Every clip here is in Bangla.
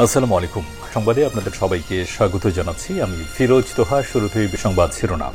আসসালামু আলাইকুম। সংবাদে আপনাদের সবাইকে স্বাগত জানাচ্ছি। আমি ফিরোজ তোহা। শুরুতেই সংবাদ শিরোনাম।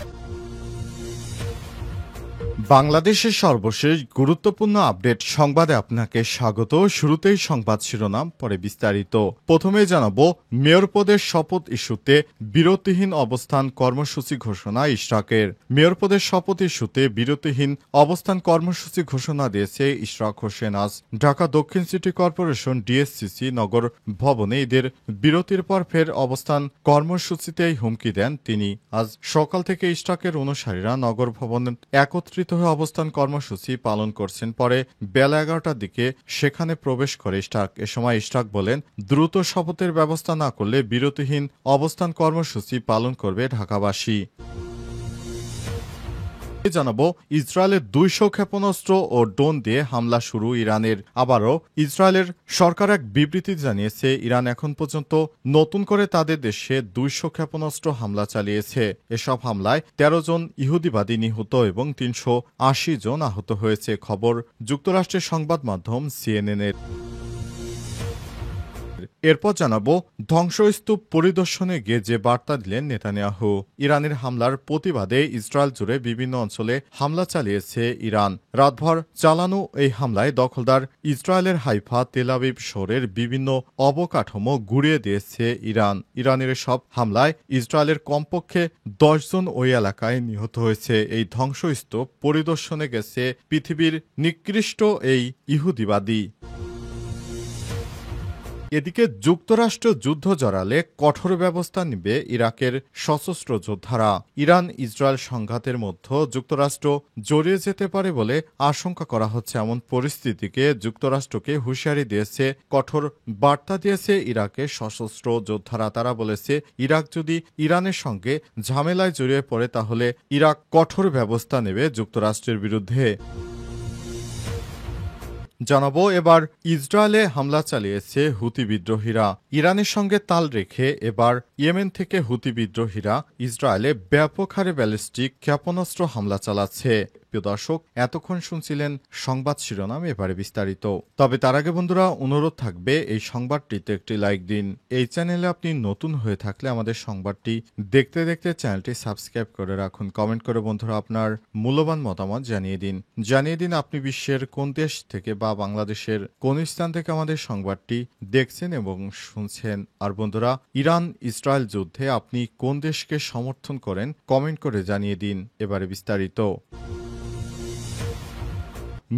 বাংলাদেশের সর্বশেষ গুরুত্বপূর্ণ আপডেট সংবাদে আপনাকে স্বাগত। শুরুতেই সংবাদ শিরোনাম, পরে বিস্তারিত। প্রথমে জানাবো, মেয়র পদের শপথ ইস্যুতে বিরতিহীন অবস্থান কর্মসূচি ঘোষণা ইশরাকের। মেয়র পদের শপথ ইস্যুতে বিরতিহীন অবস্থান কর্মসূচি ঘোষণা দিয়েছে ইশরাক হোসেন। আজ ঢাকা দক্ষিণ সিটি কর্পোরেশন ডিএসসিসি নগর ভবনে ঈদের বিরতির পর ফের অবস্থান কর্মসূচিতেই হুমকি দেন তিনি। আজ সকাল থেকে ইশরাকের অনুসারীরা নগর ভবনে একত্রিত হয়ে অবস্থান কর্মসূচি পালন করছেন। পরে বেলা 11টার দিকে সেখানে প্রবেশ করে ইশরাক। এ সময় ইশরাক বলেন, দ্রুত শপথের ব্যবস্থা না করলে বিরতিহীন অবস্থান কর্মসূচি পালন করবে ঢাকাবাসী। জানাবো, ইসরায়েলের 200 ক্ষেপণাস্ত্র ও ড্রোন দিয়ে হামলা শুরু ইরানের। আবারও ইসরায়েলের সরকার এক বিবৃতি জানিয়েছে, ইরান এখন পর্যন্ত নতুন করে তাদের দেশে 200 ক্ষেপণাস্ত্র হামলা চালিয়েছে। এসব হামলায় 13 জন ইহুদিবাদী নিহত এবং 380 জন আহত হয়েছে। খবর যুক্তরাষ্ট্রের সংবাদ মাধ্যম সিএনএনের। এরপর জানাবো, ধ্বংসস্তূপ পরিদর্শনে গিয়ে যে বার্তা দিলেন নেতানিয়াহু। ইরানের হামলার প্রতিবাদে ইসরায়েল জুড়ে বিভিন্ন অঞ্চলে হামলা চালিয়েছে ইরান। রাতভর চালানো এই হামলায় দখলদার ইসরায়েলের হাইফা, তেল আবিব শহরের বিভিন্ন অবকাঠামো গুঁড়িয়ে দিয়েছে ইরান। ইরানের সব হামলায় ইসরায়েলের কমপক্ষে 10 জন ওই এলাকায় নিহত হয়েছে। এই ধ্বংসস্তূপ পরিদর্শনে গেছে পৃথিবীর নিকৃষ্ট এই ইহুদিবাদী। এদিকে যুক্তরাষ্ট্র যুদ্ধ জড়ালে কঠোর ব্যবস্থা নেবে ইরাকের সশস্ত্র যোদ্ধারা। ইরান ইসরায়েল সংঘাতের মধ্যে যুক্তরাষ্ট্র জড়িয়ে যেতে পারে বলে আশঙ্কা করা হচ্ছে। এমন পরিস্থিতিকে যুক্তরাষ্ট্রকে হুঁশিয়ারি দিয়েছে, কঠোর বার্তা দিয়েছে ইরাকের সশস্ত্র যোদ্ধারা। তারা বলেছে, ইরাক যদি ইরানের সঙ্গে ঝামেলায় জড়িয়ে পড়ে তাহলে ইরাক কঠোর ব্যবস্থা নেবে যুক্তরাষ্ট্রের বিরুদ্ধে। জানাবো, এবার ইসরায়েলে হামলা চালিয়েছে হুতি বিদ্রোহীরা। ইরানের সঙ্গে তাল রেখে এবার ইয়েমেন থেকে হুতি বিদ্রোহীরা ইসরায়েলে ব্যাপক হারে ব্যালিস্টিক ক্ষেপণাস্ত্র হামলা চালাচ্ছে। প্রিয় দর্শক, এতক্ষণ শুনছিলেন সংবাদ শিরোনাম, এবারে বিস্তারিত। তবে তার আগে বন্ধুরা, অনুরোধ থাকবে এই সংবাদটিতে একটি লাইক দিন। এই চ্যানেলে আপনি নতুন হয়ে থাকলে আমাদের সংবাদটি দেখতে দেখতে চ্যানেলটি সাবস্ক্রাইব করে রাখুন। কমেন্ট করে বন্ধুরা আপনার মূল্যবান মতামত জানিয়ে দিন আপনি বিশ্বের কোন দেশ থেকে বা বাংলাদেশের কোন স্থান থেকে আমাদের সংবাদটি দেখছেন এবং শুনছেন। আর বন্ধুরা, ইরান ইসরায়েল যুদ্ধে আপনি কোন দেশকে সমর্থন করেন কমেন্ট করে জানিয়ে দিন। এবারে বিস্তারিত।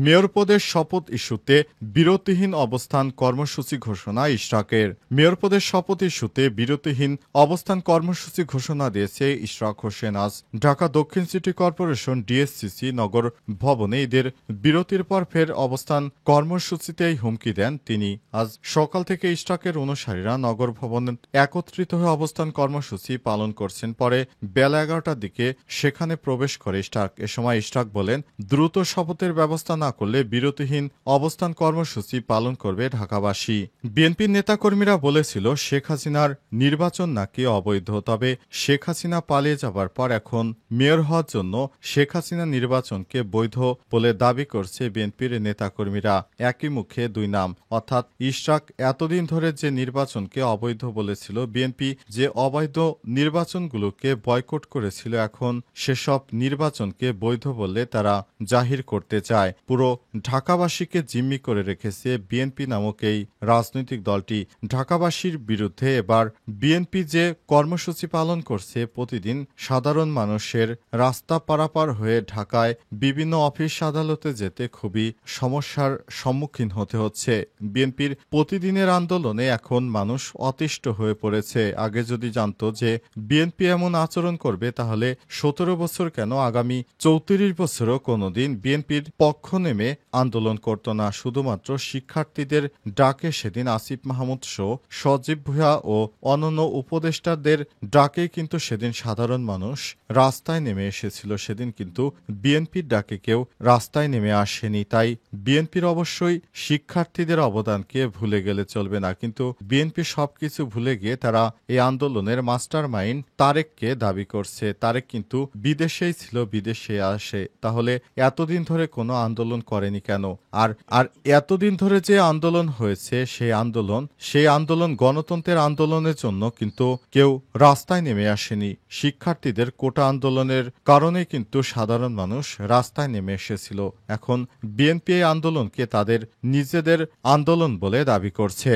মেয়র পদের শপথ ইস্যুতে বিরতিহীন অবস্থান কর্মসূচি ঘোষণা ইশরাকের। মেয়র পদের শপথ ইস্যুতে বিরতিহীন অবস্থান কর্মসূচি ঘোষণা দিয়েছে ইশরাক হোসেন। আজ ঢাকা দক্ষিণ সিটি কর্পোরেশন ডিএসসিসি নগর ভবনে ঈদের বিরতির পর ফের অবস্থান কর্মসূচিতেই হুমকি দেন তিনি। আজ সকাল থেকে ইশরাকের অনুসারীরা নগর ভবনে একত্রিত হয়ে অবস্থান কর্মসূচি পালন করছেন। পরে বেলা 11টার দিকে সেখানে প্রবেশ করে ইশরাক। এ সময় ইশরাক বলেন, দ্রুত শপথের ব্যবস্থা না করলে বিরতিহীন অবস্থান কর্মসূচি পালন করবে ঢাকাবাসী। বিএনপির নেতাকর্মীরা বলেছিল, শেখ হাসিনার নির্বাচন নাকি অবৈধ। তবে শেখ হাসিনা পালিয়ে যাবার পর এখন মেয়র হওয়ার জন্য শেখ হাসিনা নির্বাচনকে বৈধ বলে দাবি করছে বিএনপির নেতাকর্মীরা। একই মুখে দুই নাম, অর্থাৎ ইশরাক এতদিন ধরে যে নির্বাচনকে অবৈধ বলেছিল, বিএনপি যে অবৈধ নির্বাচনগুলোকে বয়কট করেছিল, এখন সেসব নির্বাচনকে বৈধ বলে তারা জাহির করতে চায়। পুরো ঢাকাবাসীকে জিম্মি করে রেখেছে বিএনপি নামক এই রাজনৈতিক দলটি। ঢাকাবাসীর বিরুদ্ধে এবার বিএনপি যে কর্মসূচি পালন করছে, প্রতিদিন সাধারণ মানুষের রাস্তা পারাপার হয়ে ঢাকায় বিভিন্ন অফিস আদালতে যেতে খুবই সমস্যার সম্মুখীন হতে হচ্ছে। বিএনপির প্রতিদিনের আন্দোলনে এখন মানুষ অতিষ্ঠ হয়ে পড়েছে। আগে যদি জানতো যে বিএনপি এমন আচরণ করবে, তাহলে 17 বছর কেন, আগামী 34 বছরও কোনোদিন বিএনপির পক্ষ নেমে আন্দোলন করত না। শুধুমাত্র শিক্ষার্থীদের ডাকে সেদিন আসিফ মাহমুদ সহ সজীব ভুঁইয়া ও অন্যান্য উপদেষ্টাদের ডাকে কিন্তু সেদিন সাধারণ মানুষ রাস্তায় নেমে এসেছিল। সেদিন কিন্তু বিএনপির ডাকে কেউ রাস্তায় নেমে আসেনি। তাই বিএনপির অবশ্যই শিক্ষার্থীদের অবদানকে ভুলে গেলে চলবে না। কিন্তু বিএনপি সবকিছু ভুলে গিয়ে তারা এই আন্দোলনের মাস্টার মাইন্ড তারেককে দাবি করছে। তারেক কিন্তু বিদেশেই ছিল, বিদেশে আসে। তাহলে এতদিন ধরে কোনো আন্দোলন আন্দোলন করেনি কেন? আর আর এতদিন ধরে যে আন্দোলন হয়েছে সেই আন্দোলন গণতন্ত্রের আন্দোলনের জন্য কিন্তু কেউ রাস্তায় নেমে আসেনি। শিক্ষার্থীদের কোটা আন্দোলনের কারণে কিন্তু সাধারণ মানুষ রাস্তায় নেমে এসেছিল। এখন বিএনপি এই আন্দোলনকে তাদের নিজেদের আন্দোলন বলে দাবি করছে।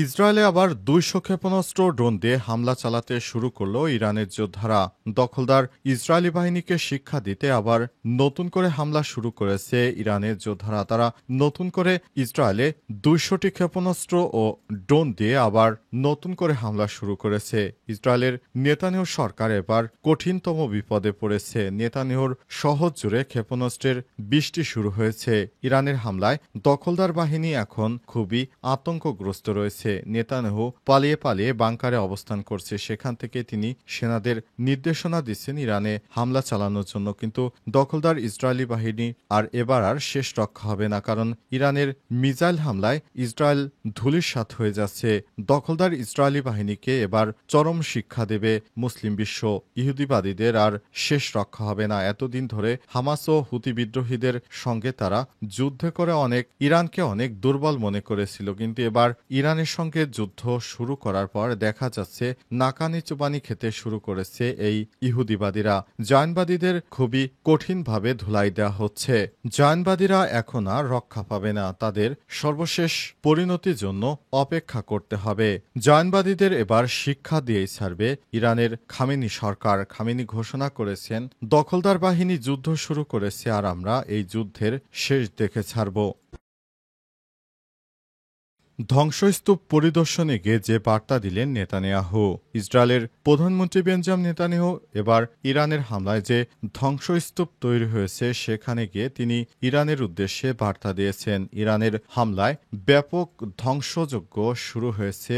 ইসরায়েলে আবার ২০০ ক্ষেপণাস্ত্র ড্রোন দিয়ে হামলা চালাতে শুরু করল ইরানের যোদ্ধারা। দখলদার ইসরায়েলি বাহিনীকে শিক্ষা দিতে আবার নতুন করে হামলা শুরু করেছে ইরানের যোদ্ধারা। তারা নতুন করে ইসরায়েলে ২০০টি ক্ষেপণাস্ত্র ও ড্রোন দিয়ে আবার নতুন করে হামলা শুরু করেছে। ইসরায়েলের নেতানিয়াহু সরকার এবার কঠিনতম বিপদে পড়েছে। নেতানিয়াহুর শহর জুড়ে ক্ষেপণাস্ত্রের বৃষ্টি শুরু হয়েছে। ইরানের হামলায় দখলদার বাহিনী এখন খুবই আতঙ্কগ্রস্ত রয়েছে। নেতানিয়াহু পালিয়ে পালিয়ে বাংকারে অবস্থান করছে। সেখান থেকে তিনি সেনাদের নির্দেশনা দিচ্ছেন ইরানে হামলা চালানোর জন্য। কিন্তু দখলদার ইসরায়েলি বাহিনী এবার শেষ রক্ষা হবে না, কারণ ইরানের মিসাইল হামলায় ইসরায়েল ধূলিসাৎ হয়ে যাচ্ছে। দখলদার ইসরায়েলি বাহিনীকে এবার চরম শিক্ষা দেবে মুসলিম বিশ্ব। ইহুদিবাদীদের আর শেষ রক্ষা হবে না। এতদিন ধরে হামাস ও হুতি বিদ্রোহীদের সঙ্গে তারা যুদ্ধ করে ইরানকে অনেক দুর্বল মনে করেছিল, কিন্তু এবার ইরানের সঙ্গে যুদ্ধ শুরু করার পর দেখা যাচ্ছে নাকানি চুবানি খেতে শুরু করেছে এই ইহুদিবাদীরা। জায়নবাদীদের খুবই কঠিনভাবে ধুলাই দেওয়া হচ্ছে। জায়নবাদীরা এখন আর রক্ষা পাবে না, তাদের সর্বশেষ পরিণতির জন্য অপেক্ষা করতে হবে। জায়নবাদীদের এবার শিক্ষা দিয়েই ছাড়বে ইরানের খামেনি সরকার। খামেনি ঘোষণা করেছেন দখলদার বাহিনী যুদ্ধ শুরু করেছে আর আমরা এই যুদ্ধের শেষ দেখে ছাড়ব। ধ্বংসস্তূপ পরিদর্শনে গিয়ে যে বার্তা দিলেন নেতানিয়াহু। ইসরায়েলের প্রধানমন্ত্রী বেঞ্জামিন নেতানিয়াহু এবার ইরানের হামলায় যে ধ্বংসস্তূপ তৈরি হয়েছে সেখানে গিয়ে তিনি ইরানের উদ্দেশ্যে বার্তা দিয়েছেন। ইরানের হামলায় ব্যাপক ধ্বংসযজ্ঞ শুরু হয়েছে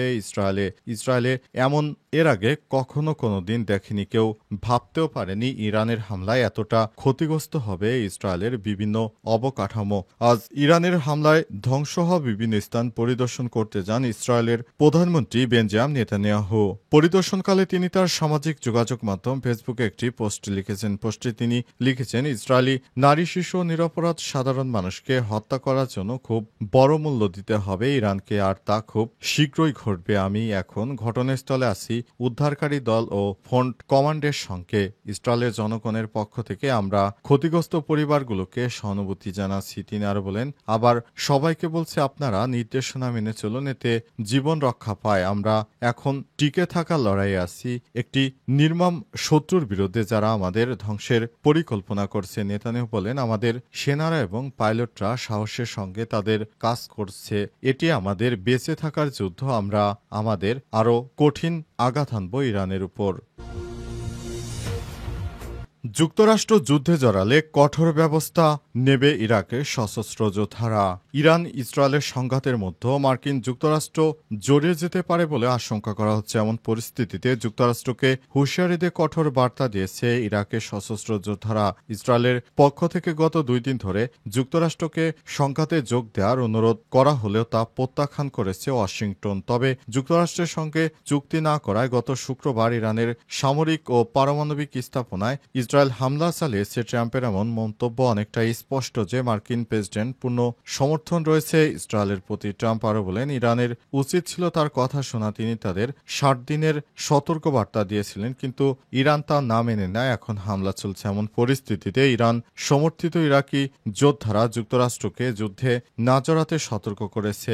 ইসরায়েলে এমন এর আগে কখনো কোনোদিন দেখেনি কেউ। ভাবতেও পারেনি ইরানের হামলায় এতটা ক্ষতিগ্রস্ত হবে ইসরায়েলের বিভিন্ন অবকাঠামো। আজ ইরানের হামলায় ধ্বংস হওয়া বিভিন্ন স্থান পরিদর্শন করতে যান ইসরায়েলের প্রধানমন্ত্রী বেঞ্জামিন নেতানিয়াহু। পরিদর্শনকালে তিনি তার সামাজিক যোগাযোগ মাধ্যম ফেসবুকে একটি পোস্ট লিখেছেন। পোস্টে তিনি লিখেছেন, ইসরায়েলি নারী, শিশু ও নিরপরাধ সাধারণ মানুষকে হত্যা করার জন্য খুব বড় মূল্য দিতে হবে ইরানকে, আর তা খুব শীঘ্রই ঘটবে। আমি এখন ঘটনাস্থলে আছি উদ্ধারকারী দল ও ফ্রন্ট কমান্ডের সঙ্গে। ইসরায়েলের জনগণের পক্ষ থেকে আমরা ক্ষতিগ্রস্ত পরিবারগুলোকে সহানুভূতি জানাচ্ছি। তিনি আরো বলেন, আবার সবাইকে বলছে আপনারা নির্দেশনা মেনে চলুন, এতে জীবন রক্ষা পায়। আমরা এখন টিকে থাকার লড়াইয়ে আছি একটি নির্মম শত্রুর বিরুদ্ধে যারা আমাদের ধ্বংসের পরিকল্পনা করছে। নেতানিয়াহু বলেন, আমাদের সেনারা এবং পাইলটরা সাহসের সঙ্গে তাদের কাজ করছে। এটি আমাদের বেঁচে থাকার যুদ্ধ। আমরা আমাদের আরো কঠিন আঘাত হানব ইরানের উপর। যুক্তরাষ্ট্র যুদ্ধে জড়ালে কঠোর ব্যবস্থা নেবে ইরাকের সশস্ত্র যোদ্ধারা। ইরান ইসরায়েলের সংঘাতের মধ্যে মার্কিন যুক্তরাষ্ট্র জড়িয়ে যেতে পারে বলে আশঙ্কা করা হচ্ছে। এমন পরিস্থিতিতে যুক্তরাষ্ট্রকে হুঁশিয়ারি দিয়ে কঠোর বার্তা দিয়েছে ইরাকের সশস্ত্র যোদ্ধারা। ইসরায়েলের পক্ষ থেকে গত 2 দিন ধরে যুক্তরাষ্ট্রকে সংঘাতে যোগ দেওয়ার অনুরোধ করা হলেও তা প্রত্যাখ্যান করেছে ওয়াশিংটন। তবে যুক্তরাষ্ট্রের সঙ্গে চুক্তি না করায় গত শুক্রবার ইরানের সামরিক ও পারমাণবিক স্থাপনায় ইসরায়েল হামলা চালিয়েছে। ট্রাম্পের এমন মন্তব্য অনেকটাই স্পষ্ট যে মার্কিন প্রেসিডেন্ট পূর্ণ সমর্থন রয়েছে ইসরায়েলের প্রতি। ট্রাম্প আরও বলেন, ইরানের উচিত ছিল তার কথা শোনা। তিনি তাদের 60 দিনের সতর্কবার্তা দিয়েছিলেন, কিন্তু ইরান তা না মেনে নেয়। এখন হামলা চলছে। এমন পরিস্থিতিতে ইরান সমর্থিত ইরাকি যোদ্ধারা যুক্তরাষ্ট্রকে যুদ্ধে না জড়াতে সতর্ক করেছে।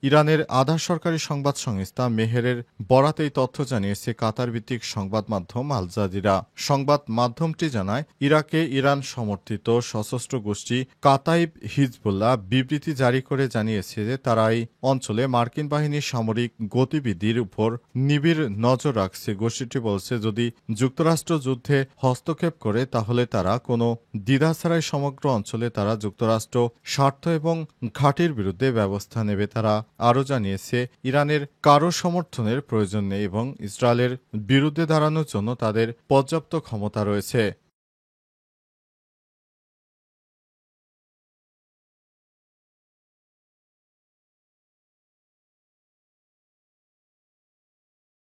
ইরানের আধা সরকারি সংবাদ সংস্থা মেহেরের বরাতে এই তথ্য জানিয়েছে কাতার ভিত্তিক সংবাদ মাধ্যম আল জাজিরা। সংবাদ মাধ্যমটি জানায়, ইরাকে ইরান সমর্থিত সশস্ত্র গোষ্ঠী কাতাইব হিজবুল্লাহ বিবৃতি জারি করে জানিয়েছে যে তারা এই অঞ্চলে মার্কিন বাহিনীর সামরিক গতিবিধির উপর নিবিড় নজর রাখছে। গোষ্ঠীটি বলছে, যদি যুক্তরাষ্ট্র যুদ্ধে হস্তক্ষেপ করে তাহলে তারা কোনো দ্বিধা ছাড়াই সমগ্র অঞ্চলে তারা যুক্তরাষ্ট্র স্বার্থ এবং ঘাঁটির বিরুদ্ধে ব্যবস্থা নেবে। তারা আরও জানিয়েছে, ইরানের কারো সমর্থনের প্রয়োজন নেই এবং ইসরায়েলের বিরুদ্ধে দাঁড়ানোর জন্য তাদের পর্যাপ্ত ক্ষমতা রয়েছে।